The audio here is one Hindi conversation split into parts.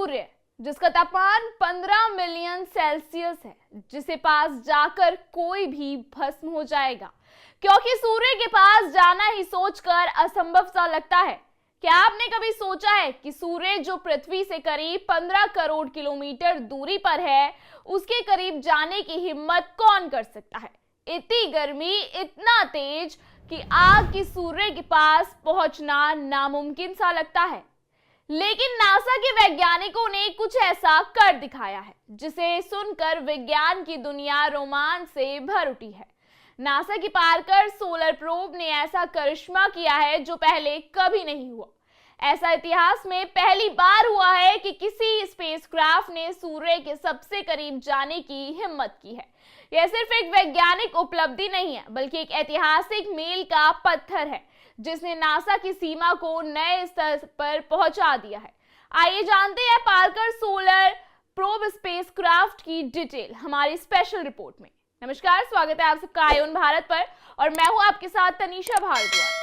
सूर्य जिसका तापमान 15 मिलियन सेल्सियस है, जिसे पास जाकर कोई भी भस्म हो जाएगा, क्योंकि सूर्य के पास जाना ही सोचकर असंभव सा लगता है। क्या आपने कभी सोचा है कि सूर्य जो पृथ्वी से करीब 15 करोड़ किलोमीटर दूरी पर है, उसके करीब जाने की हिम्मत कौन कर सकता है? इतनी गर्मी, इतना तेज कि आग की सूर्य के पास पहुंचना नामुमकिन सा लगता है। लेकिन नासा के वैज्ञानिकों ने कुछ ऐसा कर दिखाया है जिसे सुनकर विज्ञान की दुनिया रोमांच से भर उठी है। नासा की पार्कर सोलर प्रोब ने ऐसा करिश्मा किया है जो पहले कभी नहीं हुआ। ऐसा इतिहास में पहली बार हुआ है कि किसी स्पेसक्राफ्ट ने सूर्य के सबसे करीब जाने की हिम्मत की है। यह सिर्फ एक वैज्ञानिक उपलब्धि नहीं है, बल्कि एक ऐतिहासिक मील का पत्थर है जिसने नासा की सीमा को नए स्तर पर पहुंचा दिया है। आइए जानते हैं पार्कर सोलर प्रोब स्पेसक्राफ्ट की डिटेल हमारी स्पेशल रिपोर्ट में। नमस्कार, स्वागत है आप सबका आयुन भारत पर और मैं हूं आपके साथ तनीषा भारद्वाज।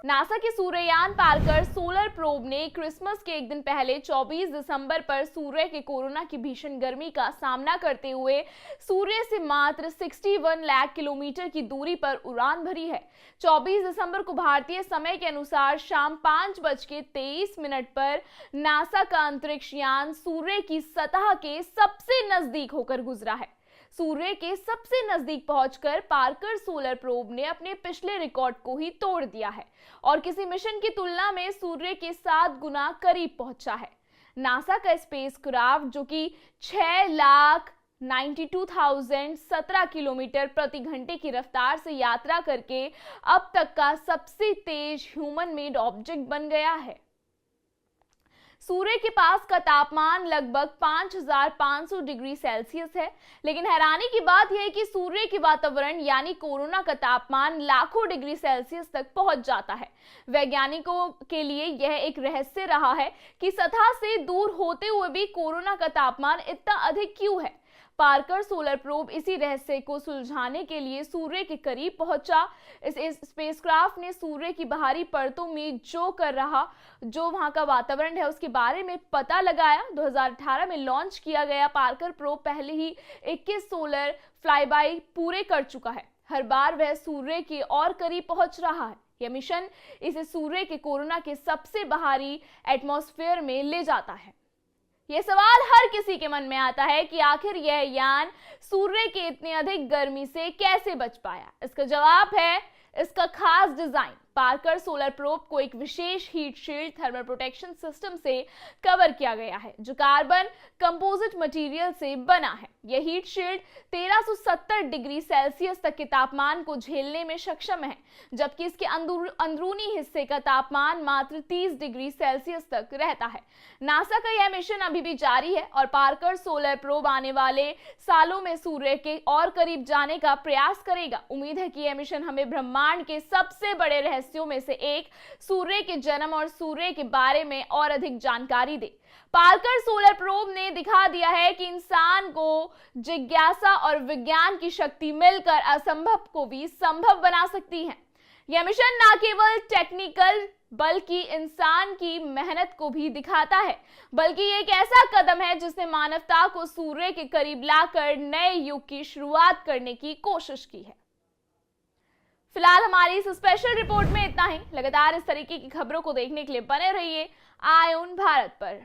नासा के सूर्ययान पार्कर सोलर प्रोब ने क्रिसमस के एक दिन पहले 24 दिसंबर पर सूर्य के कोरोना की भीषण गर्मी का सामना करते हुए सूर्य से मात्र 61 लाख किलोमीटर की दूरी पर उड़ान भरी है। 24 दिसंबर को भारतीय समय के अनुसार शाम 5:23 पर नासा का अंतरिक्ष यान सूर्य की सतह के सबसे नजदीक होकर गुजरा है। सूर्य के सबसे नजदीक पहुंचकर पार्कर सोलर प्रोब ने अपने पिछले रिकॉर्ड को ही तोड़ दिया है और किसी मिशन की तुलना में सूर्य के 7 गुना करीब पहुंचा है। नासा का स्पेसक्राफ्ट जो कि 6,92,017 किलोमीटर प्रति घंटे की रफ्तार से यात्रा करके अब तक का सबसे तेज ह्यूमन मेड ऑब्जेक्ट बन गया है। सूर्य के पास का तापमान लगभग 5,500 डिग्री सेल्सियस है, लेकिन हैरानी की बात यह है कि सूर्य के वातावरण यानी कोरोना का तापमान लाखों डिग्री सेल्सियस तक पहुंच जाता है। वैज्ञानिकों के लिए यह एक रहस्य रहा है कि सतह से दूर होते हुए भी कोरोना का तापमान इतना अधिक क्यों है। पार्कर सोलर प्रोब इसी रहस्य को सुलझाने के लिए सूर्य के करीब पहुंचा। इस स्पेसक्राफ्ट ने सूर्य की बाहरी परतों में जो वहां का वातावरण है उसके बारे में पता लगाया। 2018 में लॉन्च किया गया पार्कर प्रोब पहले ही 21 सोलर फ्लाईबाई पूरे कर चुका है। हर बार वह सूर्य के और करीब पहुंच रहा है। यह मिशन इसे सूर्य के कोरोना के सबसे बाहरी एटमॉस्फेयर में ले जाता है। यह सवाल हर किसी के मन में आता है कि आखिर यह यान सूर्य के इतनी अधिक गर्मी से कैसे बच पाया। इसका जवाब है इसका खास डिजाइन। पार्कर सोलर प्रोब को एक विशेष heat shield thermal protection system से कवर किया गया है जो कार्बन कंपोजिट मटेरियल से बना है। यह हीट शील्ड 1370 डिग्री सेल्सियस तक के तापमान को झेलने में सक्षम है, जबकि इसके अंदरूनी हिस्से का तापमान मात्र 30 डिग्री सेल्सियस तक रहता है। नासा का यह मिशन अभी भी जारी है और पार्कर सोलर प्रोब आने वाले सालों में सूर्य के और करीब जाने का प्रयास करेगा। उम्मीद है कि यह मिशन हमें ब्रह्मांड के सबसे बड़े रहस्यों में से एक सूर्य के जन्म और सूर्य के बारे में और अधिक जानकारी दे। पार्कर सोलर प्रोब ने दिखा दिया है कि इंसान को जिज्ञासा और विज्ञान की शक्ति मिलकर असंभव को भी संभव बना सकती है। यह मिशन न केवल टेक्निकल बल्कि इंसान की मेहनत को भी दिखाता है, बल्कि ये एक ऐसा कदम है जिसने मानवता को सूर्य के करीब लाकर नए युग की शुरुआत करने की कोशिश की है। फिलहाल हमारी इस स्पेशल रिपोर्ट में इतना ही। लगातार इस तरीके की खबरों को देखने के लिए बने रहिए आयुन भारत पर।